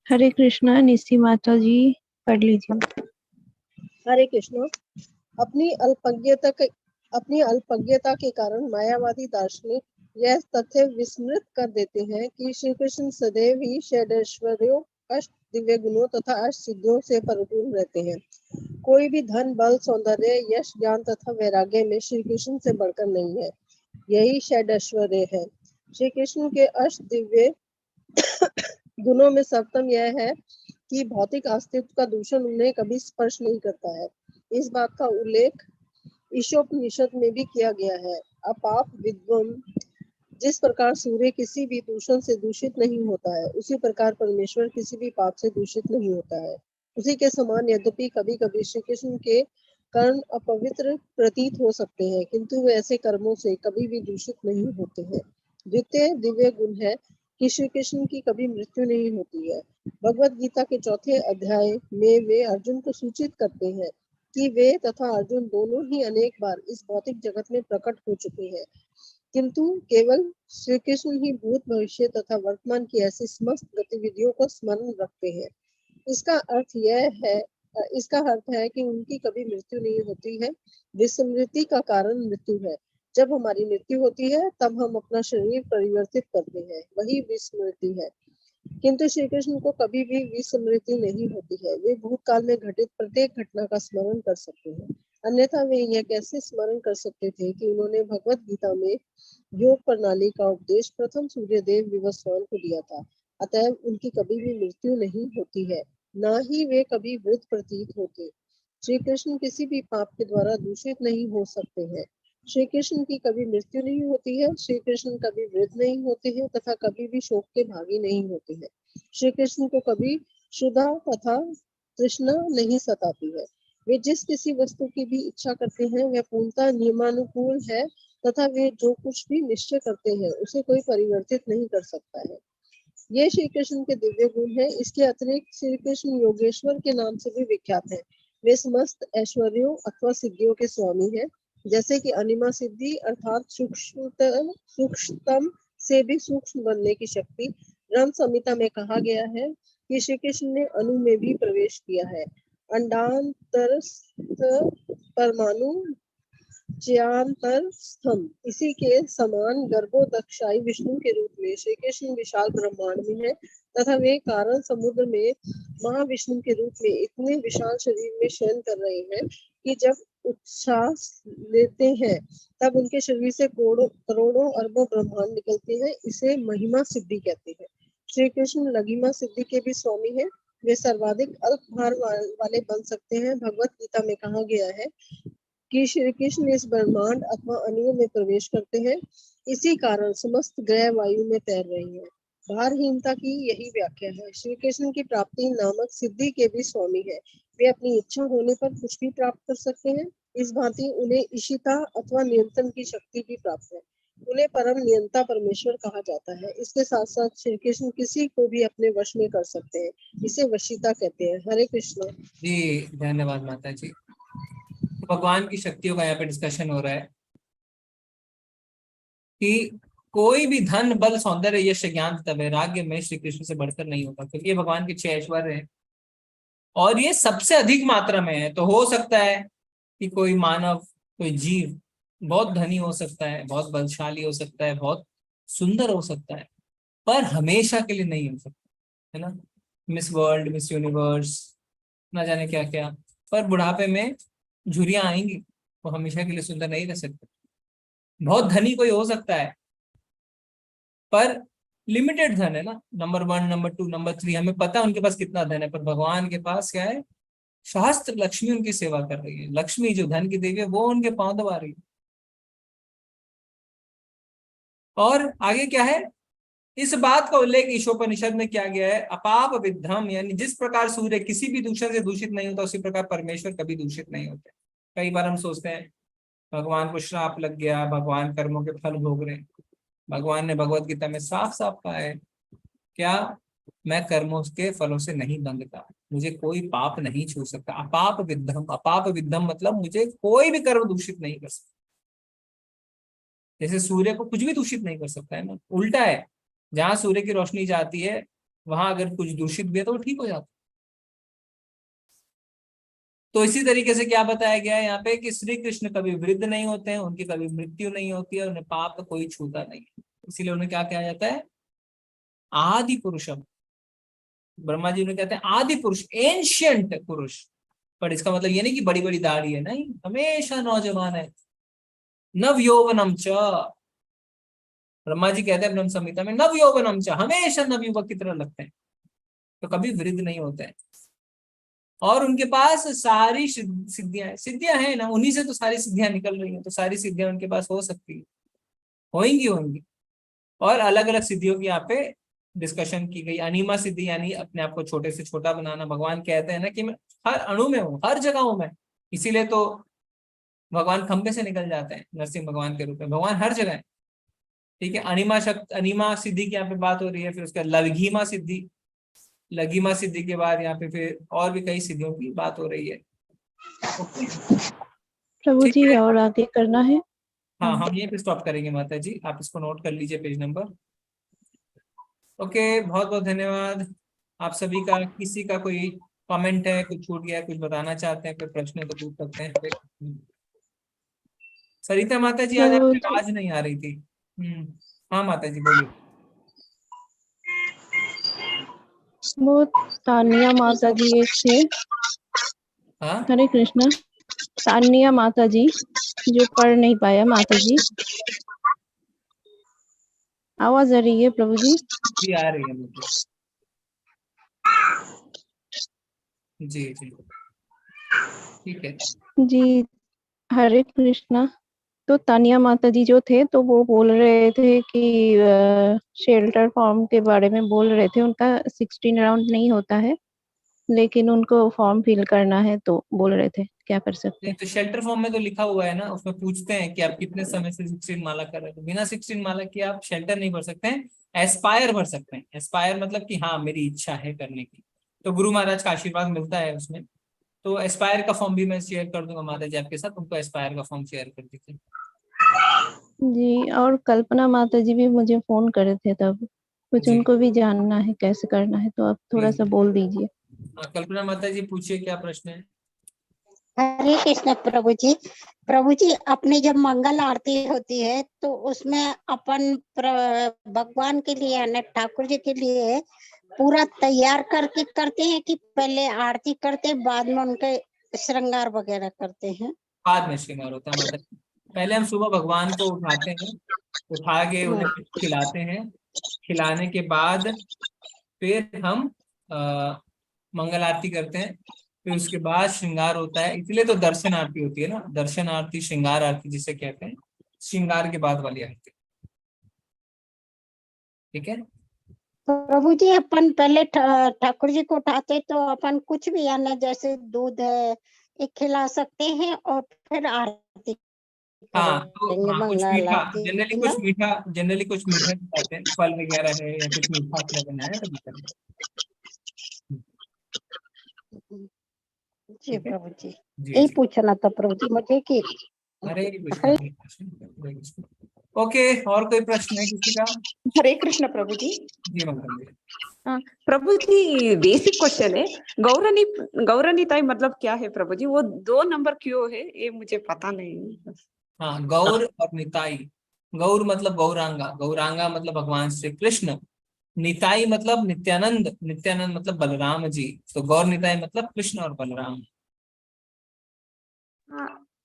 हरे कृष्णा, निशी माता जी पढ़ लीजिए। हरे कृष्ण। अपनी अल्पज्ञता के कारण मायावादी दार्शनिक यह तथ्य विस्मृत कर देते हैं कि श्री कृष्ण सदैव ही षडैश्वर्यों, अष्ट दिव्य गुणों तथा अष्ट सिद्धियों से परिपूर्ण रहते हैं। कोई भी धन, बल, सौंदर्य, यश, ज्ञान तथा वैराग्य में श्री कृष्ण से बढ़कर नहीं है। यही षडैश्वर्य है। श्री कृष्ण के अष्ट दिव्य गुणों में सर्वोत्तम यह है कि भौतिक अस्तित्व का दूषण उन्हें कभी स्पर्श नहीं करता है। इस बात का उल्लेख ईशोपनिषद में भी किया गया है। अपाप विद्वम, जिस प्रकार सूर्य किसी भी दूषण से दूषित नहीं होता है, उसी प्रकार परमेश्वर किसी भी पाप से दूषित नहीं होता है। उसी के समान यद्यपि कभी कभी श्री कृष्ण के कर्म अपवित्र प्रतीत हो सकते हैं, किंतु वे ऐसे कर्मों से कभी भी दूषित नहीं होते हैं। द्वितीय दिव्य गुण है कि श्री कृष्ण की कभी मृत्यु नहीं होती है। भगवत गीता के 4थे अध्याय में वे अर्जुन को सूचित करते हैं कि वे तथा अर्जुन दोनों ही अनेक बार इस भौतिक जगत में प्रकट हो चुके हैं, किंतु केवल श्री कृष्ण ही भूत भविष्य तथा वर्तमान की ऐसी समस्त गतिविधियों को स्मरण रखते हैं। इसका अर्थ है कि उनकी कभी मृत्यु नहीं होती है। विस्मृति का कारण मृत्यु है। जब हमारी मृत्यु होती है तब हम अपना शरीर परिवर्तित करते हैं, वही विस्मृति है। किंतु श्री कृष्ण को कभी भी विस्मृति नहीं होती है। वे भूतकाल में घटित प्रत्येक घटना का स्मरण कर सकते हैं। अन्यथा वे यह कैसे स्मरण कर सकते थे कि उन्होंने भगवत गीता में योग प्रणाली का उपदेश प्रथम सूर्यदेव विवस्वान को दिया था। अतएव उनकी कभी भी मृत्यु नहीं होती है, ना ही वे कभी वृद्ध प्रतीत होते। श्री कृष्ण किसी भी पाप के द्वारा दूषित नहीं हो सकते हैं। श्री कृष्ण की कभी मृत्यु नहीं होती है। श्री कृष्ण कभी वृद्ध नहीं होते हैं तथा कभी भी शोक के भागी नहीं होते हैं। श्री कृष्ण को कभी क्षुधा तथा तृष्णा नहीं सताती है। वे जिस किसी वस्तु की भी इच्छा करते हैं वह पूर्णतः नियमानुकूल है तथा वे जो कुछ भी निश्चय करते हैं उसे कोई परिवर्तित नहीं कर सकता है। ये श्री कृष्ण के दिव्य गुण है। इसके अतिरिक्त श्री कृष्ण योगेश्वर के नाम से भी विख्यात है। वे समस्त ऐश्वर्यों अथवा सिद्धियों के स्वामी हैं, जैसे कि अनिमा सिद्धि अर्थात सूक्ष्मतम से भी सूक्ष्म बनने की शक्ति। ब्रह्म संहिता में कहा गया है कि श्री कृष्ण ने अणु में भी प्रवेश किया है। अंडांतरस्थ परमाणु ज्यांतर स्तंभ, इसी के समान गर्भोदक्षाई विष्णु के रूप में श्री कृष्ण विशाल ब्रह्मांड में है तथा वे कारण समुद्र में महाविष्णु के रूप में इतने विशाल शरीर में शयन कर रहे हैं कि जब उच्छ्वास लेते हैं तब उनके शरीर से करोड़ों अरबों ब्रह्मांड निकलते हैं। इसे महिमा सिद्धि कहते हैं। श्री कृष्ण लघिमा सिद्धि के भी स्वामी हैं। वे सर्वाधिक अल्प भार वाले बन सकते हैं। भगवत गीता में कहा गया है कि श्री कृष्ण इस ब्रह्मांड अथवा अणुओं में प्रवेश करते हैं, इसी कारण समस्त ग्रह वायु में तैर रहे हैं। भारहीनता की यही व्याख्या है। श्री कृष्ण की प्राप्ति नामक सिद्धि के भी स्वामी है। वे अपनी इच्छा होने पर कुछ भी प्राप्त कर सकते हैं। इस भांति उन्हें ईशिता अथवा नियंत्रण की शक्ति भी प्राप्त है। उन्हें परम नियंता परमेश्वर कहा जाता है। इसके साथ साथ श्री कृष्ण किसी को भी अपने वश में कर सकते हैं। इसे वशीता कहते हैं। हरे कृष्ण जी, धन्यवाद माता जी। भगवान की शक्तियों का यहाँ पे डिस्कशन हो रहा है कि कोई भी धन बल सौंदर्य यश ज्ञान तथा वैराग्य में श्री कृष्ण से बढ़कर नहीं होता, क्योंकि ये भगवान के 6 ऐश्वर्य हैं और ये सबसे अधिक मात्रा में है। तो हो सकता है कि कोई मानव, कोई जीव बहुत धनी हो सकता है, बहुत बलशाली हो सकता है, बहुत सुंदर हो सकता है, पर हमेशा के लिए नहीं हो सकता, है ना। मिस वर्ल्ड, मिस यूनिवर्स, ना जाने क्या क्या, पर बुढ़ापे में झुर्रियां आएंगी, वो हमेशा के लिए सुंदर नहीं रह सकते। बहुत धनी कोई हो सकता है पर लिमिटेड धन है ना, नंबर 1, नंबर 2, नंबर 3, हमें पता है उनके पास कितना धन है, पर भगवान के पास क्या है? शास्त्र लक्ष्मी उनकी सेवा कर रही है। लक्ष्मी जो धन की देवी है वो उनके पांव दबा रही है। और आगे क्या है? इस बात का उल्लेख ईशोपनिषद में किया गया है, अपाप विद्धम, यानी जिस प्रकार सूर्य किसी भी दूषण से दूषित नहीं होता, उसी प्रकार परमेश्वर कभी दूषित नहीं होते। कई बार हम सोचते हैं भगवान को श्राप लग गया, भगवान कर्मों के फल भोग रहे हैं। भगवान ने भगवत गीता में साफ साफ कहा है, क्या? मैं कर्मों के फलों से नहीं बंधता, मुझे कोई पाप नहीं छू सकता। अपाप विद्धम, अपाप विद्धम मतलब मुझे कोई भी कर्म दूषित नहीं कर सकता। जैसे सूर्य को कुछ भी दूषित नहीं कर सकता है ना, उल्टा है, जहां सूर्य की रोशनी जाती है वहां अगर कुछ दूषित भी है तो वो ठीक हो जाता है। तो इसी तरीके से क्या बताया गया है यहाँ पे कि श्री कृष्ण कभी वृद्ध नहीं होते हैं, उनकी कभी मृत्यु नहीं होती है, उन्हें पाप कोई छूता नहीं है। इसीलिए उन्हें क्या कहा जाता है? आदि पुरुषम। ब्रह्मा जी उन्हें कहते हैं आदि पुरुष, एंशियंट पुरुष। पर इसका मतलब ये नहीं कि बड़ी बड़ी दाढ़ी है, नहीं, हमेशा नौजवान है। नव यौवनम च, ब्रह्मा जी कहते हैं ब्रह्म संहिता में नव यौवनम च, हमेशा नवयुवक की तरह लगते हैं, तो कभी वृद्ध नहीं होते हैं। और उनके पास सारी सिद्धियां हैं ना, उन्हीं से तो सारी सिद्धियां निकल रही हैं, तो सारी सिद्धियां उनके पास हो सकती है, होंगी। और अलग अलग सिद्धियों की यहाँ पे डिस्कशन की गई। अनिमा सिद्धि यानी अपने आप को छोटे से छोटा बनाना। भगवान कहते हैं ना कि मैं हर अणु में हूँ, हर जगह हूं मैं, इसीलिए तो भगवान खंबे से निकल जाते हैं नरसिंह भगवान के रूप में, भगवान हर जगह है। ठीक है, अनिमा सिद्धि की यहाँ पे बात हो रही है। फिर उसके लघिमा सिद्धि के बाद यहाँ पे फिर और भी कई सिद्धियों की बात हो रही है। ओके, प्रभु ठीक जी है। और आगे करना है। हाँ, हम यहीं पे स्टॉप करेंगे माता जी, आप इसको नोट कर लीजिए पेज नंबर। ओके, बहुत बहुत धन्यवाद आप सभी का। किसी का कोई कमेंट है, कुछ छूट गया है, कुछ बताना चाहते हैं, कोई प्रश्न है तो पूछ सकते हैं। सरिता माता जी, आज प्रभु आपकी जी आवाज नहीं आ रही थी। हाँ माता जी बोलिए। वो तानिया माता जी एक थे। हाँ हरे कृष्णा। तानिया माता जी जो पढ़ नहीं पाया माता जी, आवाज आ रही है प्रभु जी? जी, आ रही है मुझे। जी जी, ठीक है। जी हरे कृष्णा। तो तानिया माता जी जो थे तो वो बोल रहे थे कि शेल्टर फॉर्म के बारे में बोल रहे थे। उनका 16 राउंड नहीं होता है, लेकिन उनको फॉर्म फिल करना है तो बोल रहे थे क्या कर सकते नहीं हैं। तो शेल्टर फॉर्म में तो लिखा हुआ है ना, उसमें पूछते हैं कि आप कितने समय से 16 माला कर रहे हो। तो बिना 16 माला के आप शेल्टर नहीं भर सकते हैं, एस्पायर भर सकते हैं। एस्पायर मतलब कि हाँ मेरी इच्छा है करने की, तो गुरु महाराज का आशीर्वाद मिलता है उसमें। तो एस्पायर का फॉर्म भी मैं शेयर कर दूंगा माता जी आपके साथ, उनको एस्पायर का फॉर्म शेयर कर दीजिए। जी और कल्पना माता जी भी मुझे फोन करे थे तब, कुछ जी उनको भी जानना है कैसे करना है, तो आप जी थोड़ा सा जी। बोल दीजिए। हाँ, कल्पना माता जी पूछिए क्या प्रश्न है। हरे कृष्ण प्रभु जी। प्रभु जी, अपनी जब मंगल आरती होती है तो उसमें अपन भगवान के लिए यानी ठाकुर जी के लिए पूरा तैयार करके करते हैं कि पहले आरती करते बाद में उनके श्रृंगार वगैरह करते हैं? बाद में श्रृंगार होता है माता जी। पहले हम सुबह भगवान को उठाते हैं, उठा के उन्हें कुछ खिलाते हैं। खिलाने के बाद फिर हम मंगल आरती करते हैं। फिर उसके बाद श्रृंगार होता है, इसलिए तो दर्शन आरती होती है ना, दर्शन आरती श्रृंगार आरती जिसे कहते हैं, श्रृंगार के बाद वाली आरती। ठीक है। प्रभु जी, अपन पहले ठाकुर जी को उठाते तो अपन कुछ भी यानी जैसे दूध है एक खिला सकते हैं और फिर आरती हाँ तो करेंगे हाँ, कुछ मंगल मीठा, आरती ना? जनरली कुछ मीठा खाते हैं, फल वगैरह है या कुछ मीठा आपने बनाया तो मीठा। जी ठीक है। प्रभु जी, जी यही जी। पूछना था प्रभु जी मुझे कि हरे कृष्ण हरे कृष्ण हरे कृष्ण। ओके, और कोई प्रश्न है किसी का? हरे कृष्ण प्रभु जी। जी मैडम जी। प्रभु जी, बेसिक क्वेश्चन है, गौरनी गौरनीताई मतलब क्या है प्रभु जी? वो 2 नंबर क्यों है ये मुझे पता नहीं। हाँ, गौर और निताई। गौर मतलब गौरांगा, गौरांगा मतलब भगवान श्री कृष्ण। निताई मतलब नित्यानंद, नित्यानंद मतलब बलराम जी। तो गौर निताई मतलब कृष्ण और बलराम।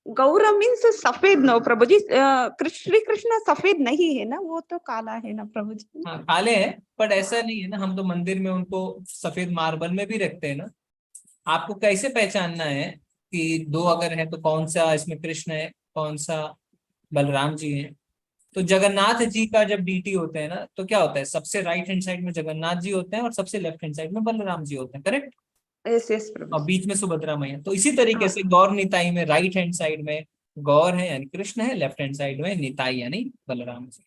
गौर मीन्स सफेद नो प्रभु जी? श्री कृष्ण सफेद नहीं है ना, वो तो काला है ना प्रभु जी? हाँ काले हैं, बट ऐसा नहीं है ना, हम तो मंदिर में उनको सफेद मार्बल में भी रखते हैं ना। आपको कैसे पहचानना है कि दो अगर है तो कौन सा इसमें कृष्ण है, कौन सा बलराम जी है? तो जगन्नाथ जी का जब डीटी होते हैं ना तो क्या होता है, सबसे राइट हैंड साइड में जगन्नाथ जी होते हैं और सबसे लेफ्ट हैंड साइड में बलराम जी होते हैं, करेक्ट? यस यस प्रभु और जी। बीच में सुभद्रा मैया। तो इसी तरीके हाँ से गौर निताई में राइट हैंड साइड में गौर है यानी कृष्ण है, लेफ्ट हैंड साइड में निताई यानी बलराम जी।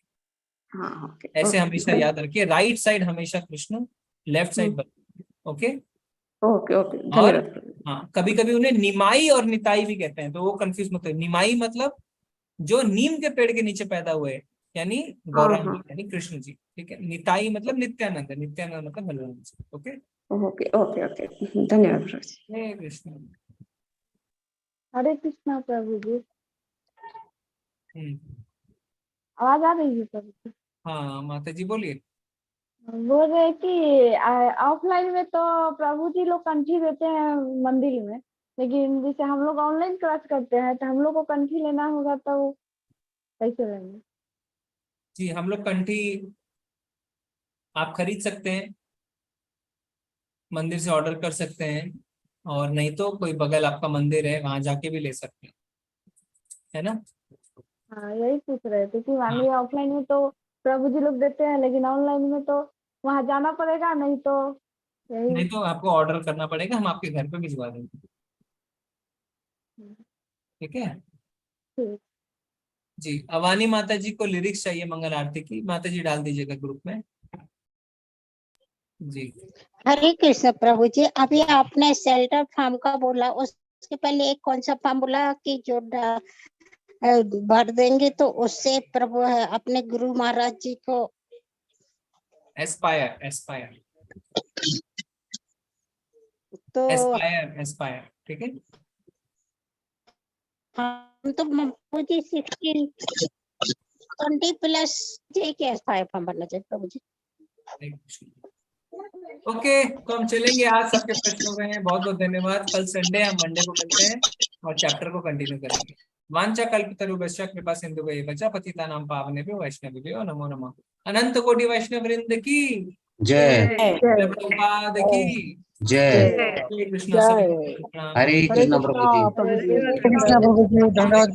हाँ ओके ऐसे हमेशा ओके याद रखिए, राइट साइड हमेशा Krishna, left side Balram. Okay. Okay okay, और धन्यवाद प्रभु जी। हाँ, कभी कभी उन्हें निमाई और निताई भी कहते हैं, तो वो कंफ्यूज मत हो। निमाई मतलब जो नीम के पेड़ के नीचे पैदा हुए, यानी हाँ गौरांग हाँ, जी यानी कृष्ण जी। ठीक है। निताई मतलब नित्यानंद, नित्यानंद मतलब Balram ji. Okay. Okay okay okay, धन्यवाद प्रभु जी। हे कृष्ण। हरे कृष्णा प्रभु जी। हम्म। आवाज आ रही है प्रभु जी? हाँ माता जी बोलिए। बोल रहे कि ऑफलाइन में तो प्रभु जी लोग कंठी देते हैं मंदिर में, लेकिन जैसे हम लोग ऑनलाइन क्लास करते हैं तो हम लोग को कंठी लेना होगा तो कैसे लेंगे? जी, हम लोग कंठी आप खरीद सकते हैं, मंदिर से ऑर्डर कर सकते हैं, और नहीं तो कोई बगल आपका मंदिर है वहां जाके भी ले सकते हैं, है ना। हाँ, यही पूछ रहे थे कि हाँ, मांगलिए ऑफलाइन में तो प्रभु जी लोग देते हैं, लेकिन ऑनलाइन में तो वहां जाना पड़ेगा, नहीं तो यही। नहीं तो आपको ऑर्डर करना पड़ेगा, हम आपके घर पे भिजवा देंगे, ठीक है। ठीक। जी, अवानी माता जी को लिरिक्स चाहिए मंगल आरती की, माता जी डाल दीजिएगा ग्रुप में। जी, हरे कृष्ण प्रभु जी, अभी आपने शेल्टर फार्म का बोला, उसके पहले एक कौन सा फार्म बोला कि जो भर देंगे तो उससे प्रभु है अपने गुरु महाराज जी को। एस्पायर, एस्पायर, तो एस्पायर, एस्पायर, ठीक है। हम तो मुझे 20+ के 5 फार्म भरना चाहिए प्रभु जी। ओके, तो हम चलेंगे, आज सबके प्रश्न हो गए हैं, बहुत बहुत धन्यवाद। कल संडे, हम मंडे को मिलते हैं और चैप्टर को कंटिन्यू करेंगे। वांछा कल्पतरुभ्यश्च कृपा सिंधुभ्येव च पतितानां पावनेभ्यो वैष्णवेभ्यो नमो नमः। अनंत कोटि वैष्णव वृंद की जय। प्रभुपाद की जय। श्री कृष्ण सभी को प्रणाम। हरे कृष्ण प्रभु जी। प्रभु जी। कृष्ण प्रभु जी, धन्यवाद।